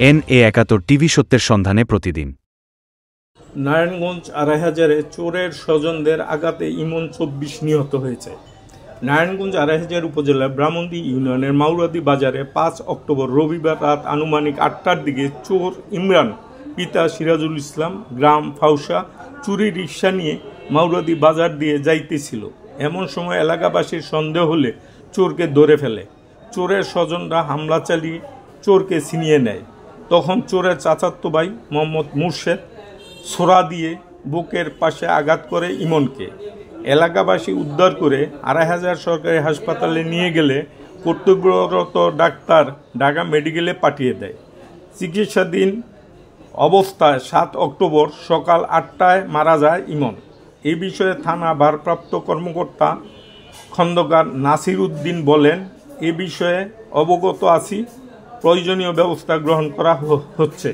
NA71 TV সত্যের সন্ধানে প্রতিদিন। নারায়ণগঞ্জ ২৫০০-এ চোরের স্বজনদের আঘাতে ইমন ২৪ নিহত হয়েছে। নারায়ণগঞ্জ ২৫০০ উপজেলার ব্রাহ্মণদী ইউনিয়নের মাউরাদি বাজারে ৫ অক্টোবর রবিবার রাত আনুমানিক ৮টার দিকে চোর ইমরান পিতা সিরাজুল ইসলাম গ্রাম ফাউসা চুরি রিকশা নিয়ে মাউরাদি বাজার দিয়ে যাইতেছিল। এমন সময় এলাকাবাসীর সন্দেহ হলে চোরকে ধরে ফেলে। চোরের স্বজনরা হামলা চালিয়ে চোরকে ছিনিয়ে নেয়। তখন চোরের চাচাতো ভাই মোহাম্মদ মুর্শেদ ছোরা দিয়ে বুকের পাশে আঘাত করে ইমনকে। এলাকাবাসী উদ্ধার করে ২৫০০ সরকারি হাসপাতালে নিয়ে গেলে কর্তব্যরত ডাক্তার ঢাকা মেডিকেলে পাঠিয়ে দেয়। চিকিৎসাধীন অবস্থায় ৭ অক্টোবর সকাল ৮টায় মারা যায় ইমন। এ বিষয়ে থানা ভারপ্রাপ্ত কর্মকর্তা খন্দকার নাসির উদ্দিন বলেন, এ বিষয়ে অবগত আছি, প্রয়োজনীয় ব্যবস্থা গ্রহণ করা হচ্ছে।